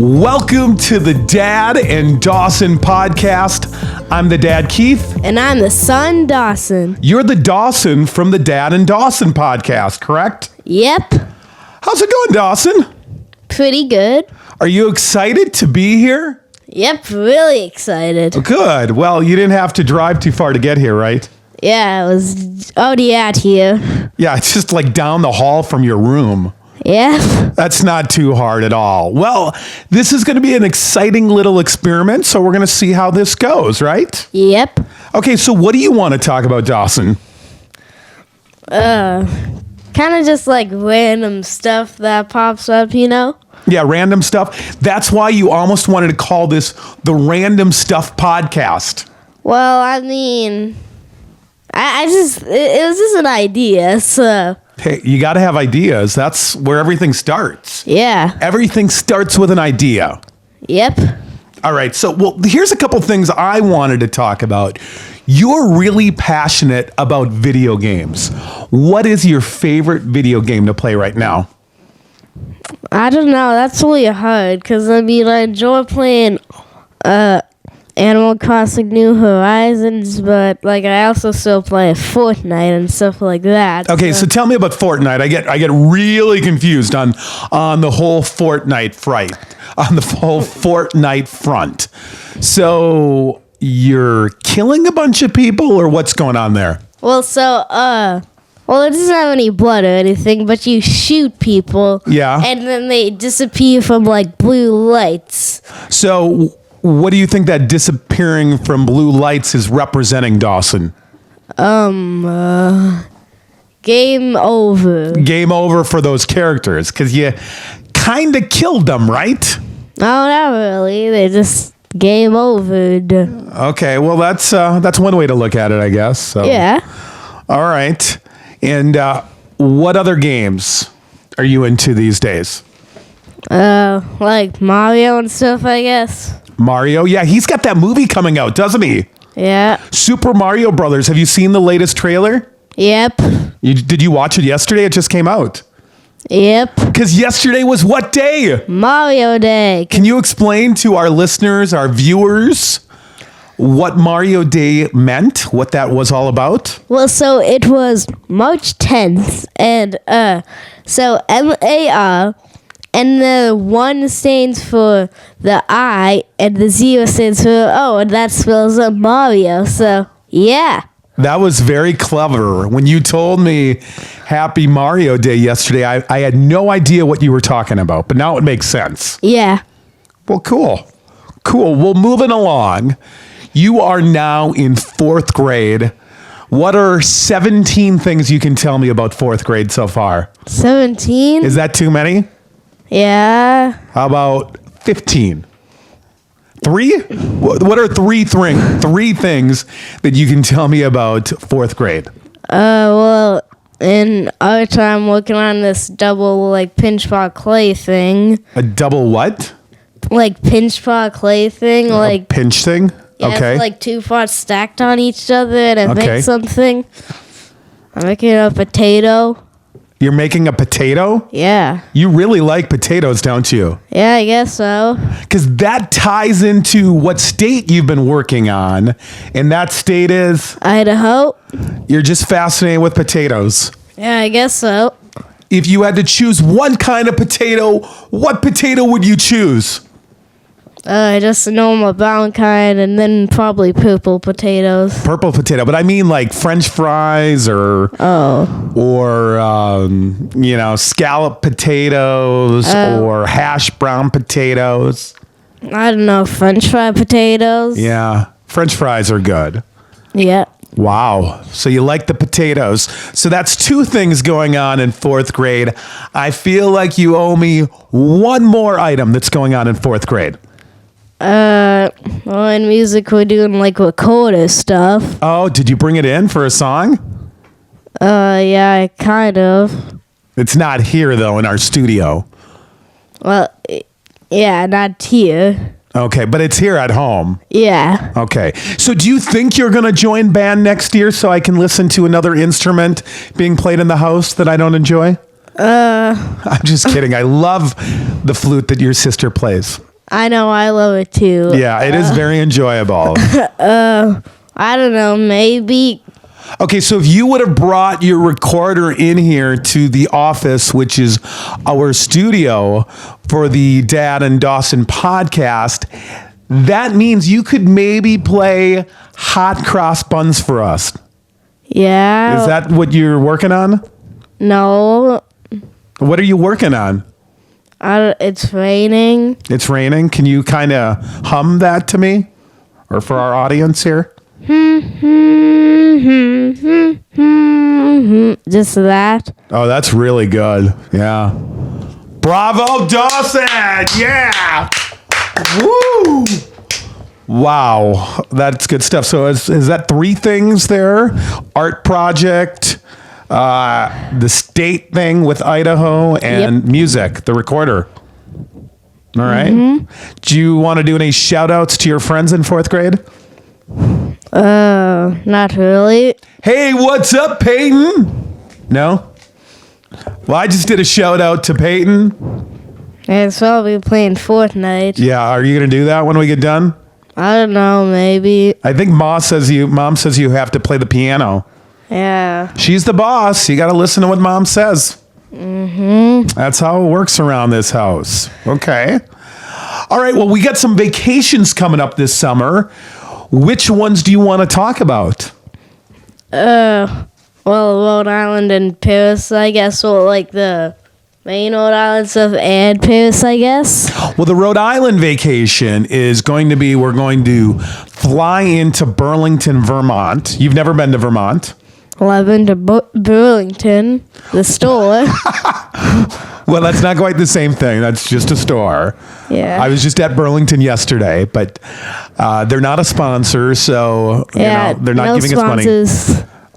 Welcome to the Dad and Dawson Podcast. I'm the dad, Keith. And I'm the son, Dawson. You're the Dawson from the Dad and Dawson Podcast, correct? Yep. How's it going, Dawson? Pretty good. Are you excited to be here? Yep, really excited. Good. Well, you didn't have to drive too far to get here, right? Yeah, I was already out here. Yeah, it's just like down the hall from your room. Yeah. That's not too hard at all. Well, this is going to be an exciting little experiment, so we're going to see how this goes, right? Yep. Okay, so what do you want to talk about, Dawson? Kind of just like random stuff that pops up, you know? Yeah, random stuff. That's why you almost wanted to call this the Random Stuff Podcast. Well, I mean, it was just an idea, so. Hey, you got to have ideas. That's where everything starts. Yeah. Everything starts with an idea. Yep. All right. So, well, here's a couple things I wanted to talk about. You're really passionate about video games. What is your favorite video game to play right now? I don't know. That's really hard because, I mean, I enjoy playing Animal Crossing New Horizons, but like I also still play Fortnite and stuff like that. Okay, so tell me about Fortnite. I get really confused on the whole Fortnite front. So you're killing a bunch of people, or what's going on there? Well, it doesn't have any blood or anything, but you shoot people. Yeah. And then they disappear from like blue lights. So what do you think that disappearing from blue lights is representing, Dawson? Game over. Game over for those characters, because you kind of killed them, right? No, not really. They just game overed. Okay, well, that's one way to look at it, I guess. So. Yeah. All right. And what other games are you into these days? Like Mario and stuff, I guess. Mario? Yeah, he's got that movie coming out, doesn't he? Yeah. Super Mario Brothers. Have you seen the latest trailer? Yep. Did you watch it yesterday? It just came out. Yep. Because yesterday was what day? Mario Day. Can you explain to our listeners, our viewers, what Mario Day meant? What that was all about? Well, so it was March 10th, and so MAR, and the 1 stands for the I, and the 0 stands for O, and that spells out Mario, so yeah. That was very clever. When you told me Happy Mario Day yesterday, I had no idea what you were talking about, but now it makes sense. Yeah. Well, cool. Well, moving along. You are now in 4th grade. What are 17 things you can tell me about 4th grade so far? 17? Is that too many? Yeah. How about 15? 3? What are three things that you can tell me about 4th grade? Well, in our time working on this double, like, pinch pot clay thing. A double what? Like, pinch pot clay thing. Like pinch thing? Yeah, Okay. it's like 2 pots stacked on each other and it Okay. makes something. I'm making a potato. You're making a potato? Yeah. You really like potatoes, don't you? Yeah, I guess so. Because that ties into what state you've been working on. And that state is? Idaho. You're just fascinated with potatoes. Yeah, I guess so. If you had to choose one kind of potato, what potato would you choose? Just a normal brown kind and then probably purple potatoes. Purple potato, but I mean like French fries or scallop potatoes or hash brown potatoes. I don't know, French fry potatoes. Yeah, French fries are good. Yeah. Wow. So you like the potatoes. So that's 2 things going on in 4th grade. I feel like you owe me one more item that's going on in 4th grade. Well, in music we're doing like recorder stuff. Oh, did you bring it in for a song? Yeah, kind of. It's not here though in our studio. Well, yeah, not here. Okay, but it's here at home. Yeah. Okay. So do you think you're going to join band next year so I can listen to another instrument being played in the house that I don't enjoy? I'm just kidding. I love the flute that your sister plays. I know, I love it too. Yeah, it is very enjoyable. I don't know, maybe. Okay, so if you would have brought your recorder in here to the office, which is our studio for the Dad and Dawson podcast, that means you could maybe play Hot Cross Buns for us. Yeah. Is that what you're working on? No. What are you working on? It's raining. It's raining. Can you kind of hum that to me? Or for our audience here? Just that. Oh, that's really good. Yeah. Bravo, Dawson! Yeah! Woo! Wow, that's good stuff. So is that 3 things there? Art project, the state thing with Idaho, and music, the recorder. All right. Do you want to do any shout outs to your friends in 4th grade? Not really. Hey, what's up, Peyton? No? Well, I just did a shout out to Peyton. It's probably playing Fortnite. Yeah, are you going to do that when we get done? I don't know, maybe. I think Mom says you have to play the piano. Yeah. She's the boss. You got to listen to what Mom says. That's how it works around this house. Okay. All right. Well, we got some vacations coming up this summer. Which ones do you want to talk about? Well, Rhode Island and Paris, I guess. Well, like the main Rhode Island stuff and Paris, I guess. Well, the Rhode Island vacation is going to be, we're going to fly into Burlington, Vermont. You've never been to Vermont? Well, I've been to Burlington, the store. Well, that's not quite the same thing. That's just a store. Yeah. I was just at Burlington yesterday, but they're not a sponsor, so they're not giving us money.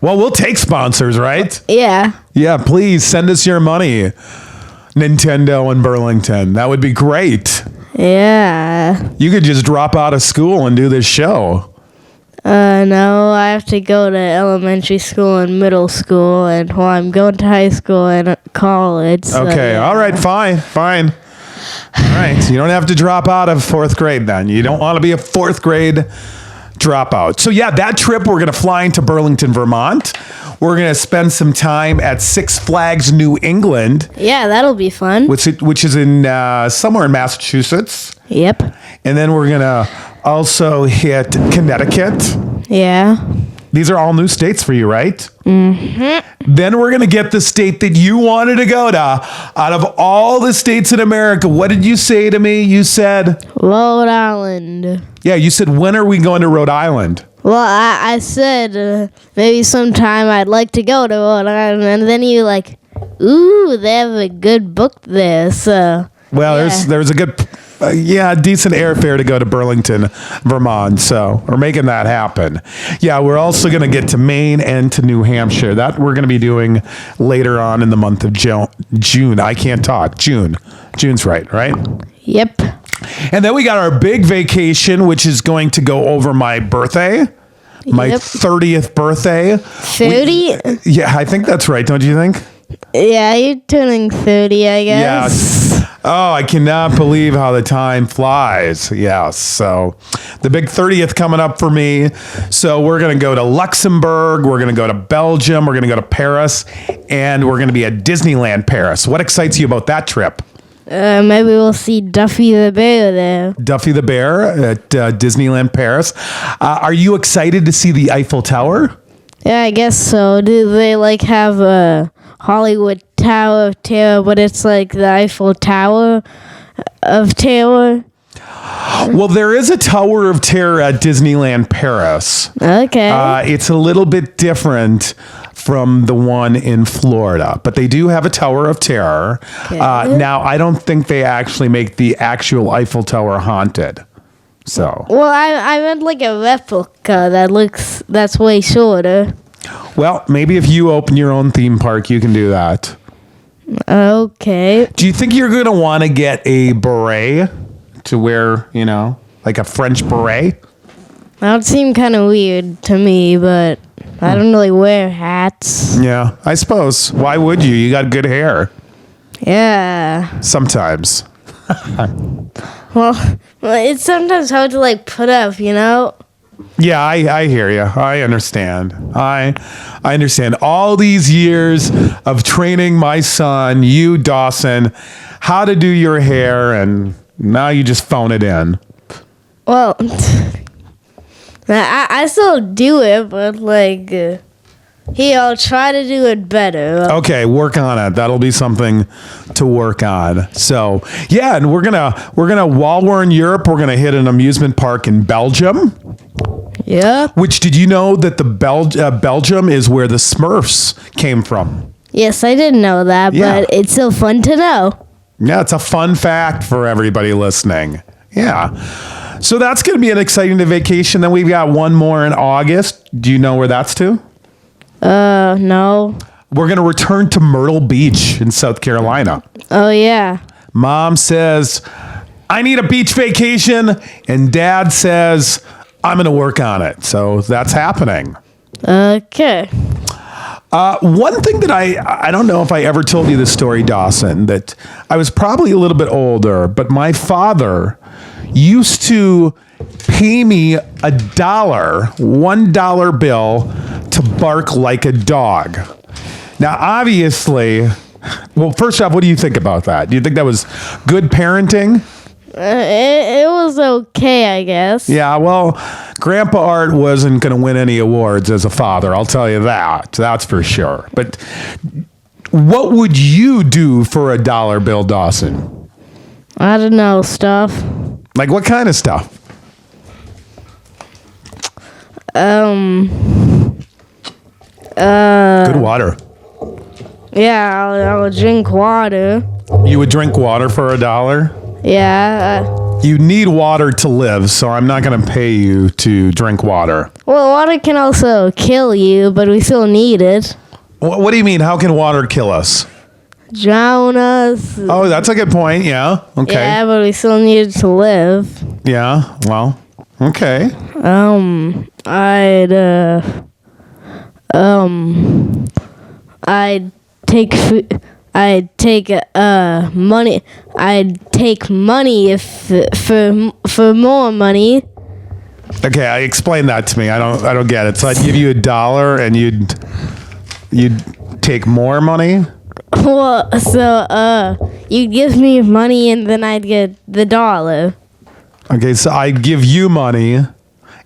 Well, we'll take sponsors, right? Yeah. Yeah, please send us your money. Nintendo and Burlington. That would be great. Yeah. You could just drop out of school and do this show. No, I have to go to elementary school and middle school, and I'm going to high school and college. So, Okay, yeah. all right, fine. All right, you don't have to drop out of 4th grade then. You don't want to be a 4th grade dropout. So yeah, that trip, we're going to fly into Burlington, Vermont. We're going to spend some time at Six Flags New England. Yeah, that'll be fun. Which is in somewhere in Massachusetts. Yep. And then we're going to also hit Connecticut. Yeah. These are all new states for you, right? Mm-hmm. Then we're going to get the state that you wanted to go to. Out of all the states in America, what did you say to me? You said? Rhode Island. Yeah, you said, when are we going to Rhode Island? Well, I said maybe sometime I'd like to go to Rhode Island, and then you like, ooh, they have a good book there, so. Well, there's a good, decent airfare to go to Burlington, Vermont. So we're making that happen. Yeah, we're also going to get to Maine and to New Hampshire. That we're going to be doing later on in the month of June. I can't talk. June. June's right? Yep. And then we got our big vacation, which is going to go over my birthday. My 30th birthday. 30? Yeah, I think that's right. Don't you think? Yeah, you're turning 30, I guess. Yes. Oh, I cannot believe how the time flies. Yes. So the big 30th coming up for me. So we're going to go to Luxembourg. We're going to go to Belgium. We're going to go to Paris. And we're going to be at Disneyland Paris. What excites you about that trip? Maybe we'll see Duffy the Bear there. Duffy the Bear at Disneyland Paris. Are you excited to see the Eiffel Tower? Yeah, I guess so. Do they have a Hollywood Tower of Terror, but it's like the Eiffel Tower of Terror? Well, there is a Tower of Terror at Disneyland Paris. Okay. It's a little bit different from the one in Florida, but they do have a Tower of Terror. Okay. Now, I don't think they actually make the actual Eiffel Tower haunted. So. Well, I meant like a replica that's way shorter. Well, maybe if you open your own theme park, you can do that. Okay. Do you think you're going to want to get a beret to wear, like a French beret? That would seem kind of weird to me, but I don't really wear hats. Yeah, I suppose. Why would you? You got good hair. Yeah. Sometimes. Well, it's sometimes hard to like put up, you know? Yeah, I hear you. I understand. I understand. All these years of training my son, you, Dawson, how to do your hair, and now you just phone it in. Well, I still do it, but like, here, I'll try to do it better. Okay, work on it. That'll be something to work on. So, yeah, and we're gonna while we're in Europe, we're gonna hit an amusement park in Belgium. Yeah. Which, did you know that the Belgium is where the Smurfs came from? Yes, I didn't know that, Yeah. but it's still fun to know. Yeah, it's a fun fact for everybody listening. Yeah. So that's going to be an exciting vacation. Then we've got one more in August. Do you know where that's to? No. We're going to return to Myrtle Beach in South Carolina. Oh, yeah. Mom says, I need a beach vacation. And Dad says, I'm going to work on it. So that's happening. Okay. One thing that I don't know if I ever told you this story, Dawson, that I was probably a little bit older, but my father used to pay me $1 bill to bark like a dog. Now, obviously, well, first off, what do you think about that? Do you think that was good parenting? It was okay, I guess. Yeah, well, Grandpa Art wasn't going to win any awards as a father. I'll tell you that. That's for sure. But what would you do for $1 bill, Dawson? I don't know, stuff. Like what kind of stuff? Good water. Yeah, I'll drink water. You would drink water for $1? Yeah. You need water to live, so I'm not going to pay you to drink water. Well, water can also kill you, but we still need it. What do you mean? How can water kill us? Drown us. Oh, that's a good point. Yeah. Okay. Yeah, but we still need it to live. Yeah. Well, okay. I'd take money. I'd take money if for more money. Okay, explain that to me. I don't get it. So I'd give you $1 and you'd take more money? Well, so you'd give me money and then I'd get the $1. Okay, so I'd give you money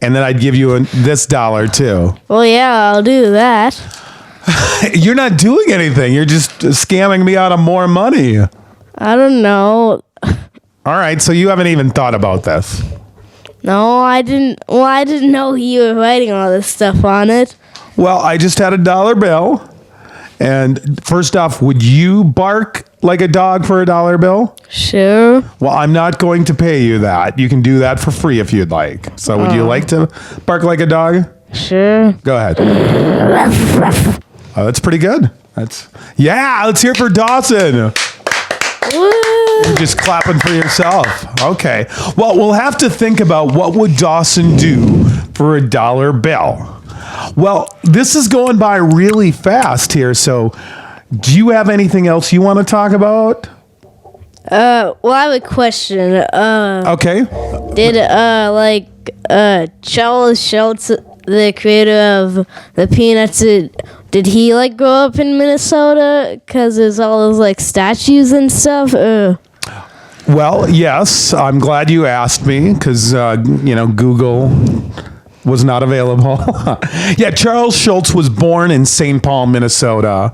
and then I'd give you this $1 too. Well, yeah, I'll do that. You're not doing anything. You're just scamming me out of more money. I don't know. All right, so you haven't even thought about this. No, I didn't. Well, I didn't know you were writing all this stuff on it. Well, I just had $1 bill. And first off, would you bark like a dog for $1 bill? Sure. Well, I'm not going to pay you that. You can do that for free if you'd like. So would you like to bark like a dog? Sure. Go ahead. Oh, that's pretty good. Yeah, let's hear it for Dawson. Woo. You're just clapping for yourself. Okay. Well, we'll have to think about what would Dawson do for $1 bill. Well, this is going by really fast here. So do you have anything else you want to talk about? Well, I have a question. Okay. Did Charles Schultz, the creator of the Peanuts, did he like grow up in Minnesota? Cause there's all those like statues and stuff. Well, yes. I'm glad you asked me because Google was not available. Yeah, Charles Schultz was born in St. Paul, Minnesota,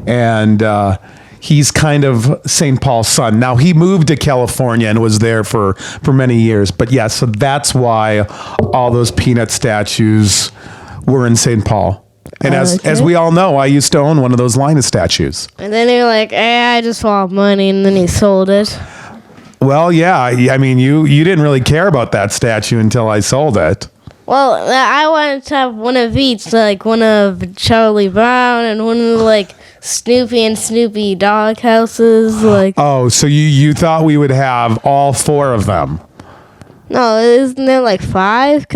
and he's kind of St. Paul's son. Now, he moved to California and was there for many years. But yeah, so that's why all those Peanut statues were in St. Paul. And as we all know, I used to own one of those Linus statues. And then you're like, I just want money, and then he sold it. Well, yeah. I mean, you didn't really care about that statue until I sold it. Well, I wanted to have one of each, like one of Charlie Brown and one of like Snoopy and Snoopy dog houses. Like, oh, so you thought we would have all 4 of them? No, isn't there like 5?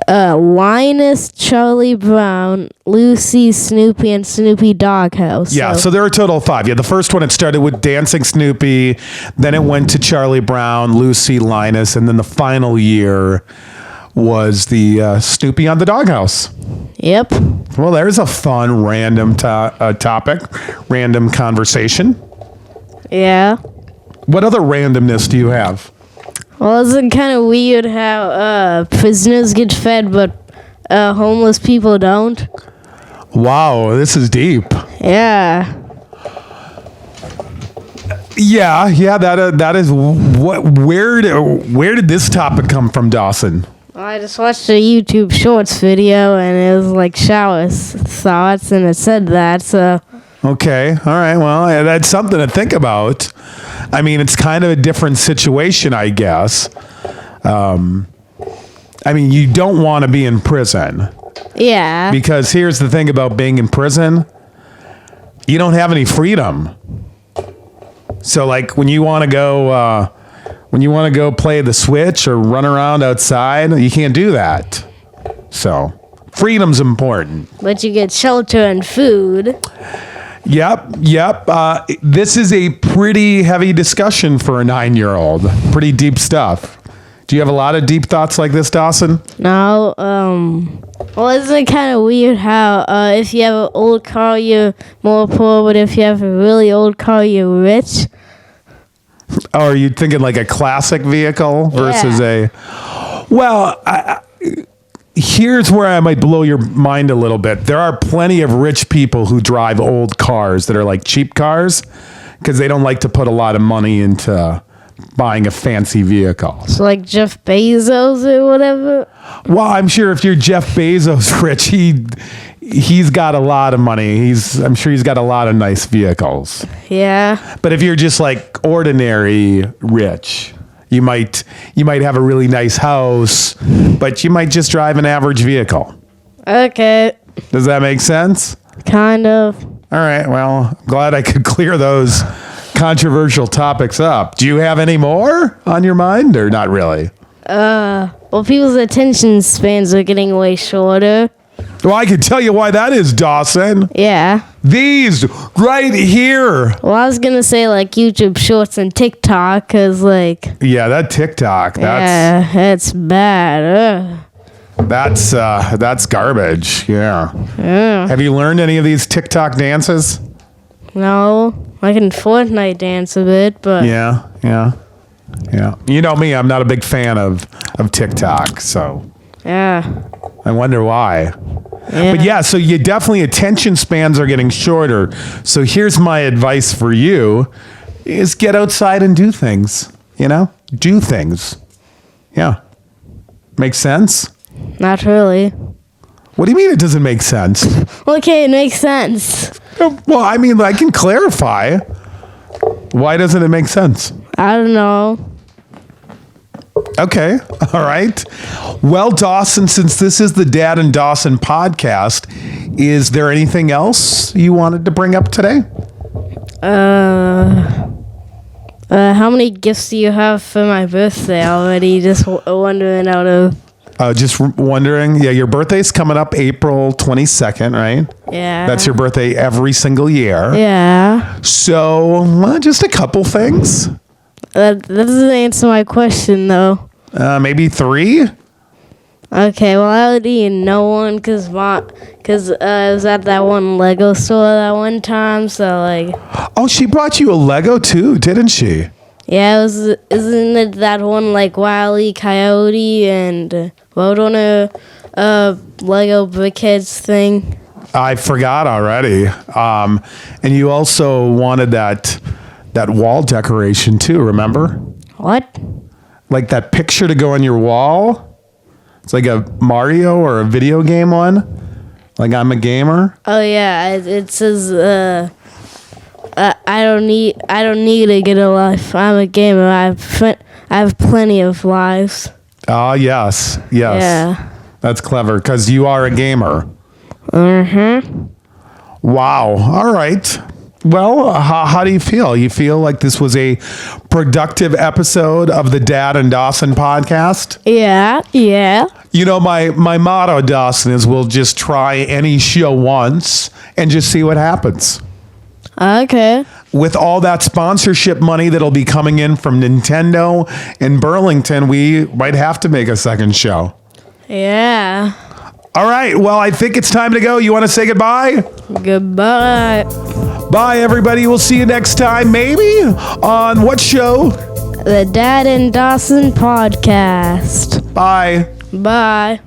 Linus, Charlie Brown, Lucy, Snoopy, and Snoopy Doghouse. Yeah, so there are a total of 5. Yeah, the first one, it started with Dancing Snoopy, then it went to Charlie Brown, Lucy, Linus, and then the final year was the Snoopy on the Doghouse. Yep. Well, there's a fun random topic, random conversation. Yeah. What other randomness do you have? Well, isn't kind of weird how prisoners get fed, but homeless people don't? Wow, this is deep. Yeah. Yeah, that is what. Where did this topic come from, Dawson? Well, I just watched a YouTube Shorts video, and it was like shower thoughts, and it said that, so... Okay, all right, well, that's something to think about. I mean, it's kind of a different situation, I guess. I mean, you don't want to be in prison. Yeah. Because here's the thing about being in prison. You don't have any freedom. So, like, when you want to go play the Switch or run around outside, you can't do that. So, freedom's important. But you get shelter and food. Yep. This is a pretty heavy discussion for a 9-year-old. Pretty deep stuff. Do you have a lot of deep thoughts like this, Dawson? No. Well, isn't it kind of weird how if you have an old car, you're more poor, but if you have a really old car, you're rich? Oh, are you thinking like a classic vehicle versus a... Well, here's where I might blow your mind a little bit. There are plenty of rich people who drive old cars that are like cheap cars because they don't like to put a lot of money into buying a fancy vehicle. So like Jeff Bezos or whatever? Well, I'm sure if you're Jeff Bezos rich, he's got a lot of money. I'm sure he's got a lot of nice vehicles. Yeah. But if you're just like ordinary rich, you might have a really nice house, but you might just drive an average vehicle. Okay. Does that make sense? Kind of. All right. Well, I'm glad I could clear those controversial topics up. Do you have any more on your mind or not really? Well, people's attention spans are getting way shorter. Well, I can tell you why that is, Dawson. Yeah. These right here. Well, I was going to say like YouTube Shorts and TikTok because like... Yeah, that TikTok. It's bad. That's garbage. Yeah. Have you learned any of these TikTok dances? No. I can Fortnite dance a bit, but... Yeah. You know me, I'm not a big fan of TikTok, so... Yeah. I wonder why. Yeah. But yeah, so you definitely, attention spans are getting shorter. So here's my advice for you is get outside and do things, do things. Yeah. Makes sense? Not really. What do you mean it doesn't make sense? Okay, it makes sense. Well, I mean, I can clarify. Why doesn't it make sense? I don't know. Okay. All right. Well, Dawson, since this is the Dad and Dawson podcast, is there anything else you wanted to bring up today? How many gifts do you have for my birthday already? Just wondering out of... Just wondering. Yeah, your birthday's coming up April 22nd, right? Yeah. That's your birthday every single year. Yeah. So, just a couple things. That doesn't answer my question, though. Maybe 3? Okay, well, I already know one because I was at that one Lego store that one time, so, like... Oh, she brought you a Lego, too, didn't she? Yeah, isn't it that one, like, Wile E. Coyote and Roadrunner Lego Brickheads thing? I forgot already. And you also wanted that wall decoration, too, remember? What? Like that picture to go on your wall? It's like a Mario or a video game one? Like I'm a gamer? Oh, yeah, it says... I don't need to get a life. I'm a gamer. I have plenty of lives. Ah, yes. Yeah. That's clever because you are a gamer. Mm-hmm. Wow. All right. Well, how do you feel? You feel like this was a productive episode of the Dad and Dawson podcast? Yeah. You know, my motto, Dawson, is we'll just try any show once and just see what happens. Okay. With all that sponsorship money that'll be coming in from Nintendo and Burlington, we might have to make a second show. Yeah. All right. Well, I think it's time to go. You want to say goodbye? Goodbye. Bye, everybody. We'll see you next time, maybe on what show? The Dad and Dawson Podcast. Bye. Bye.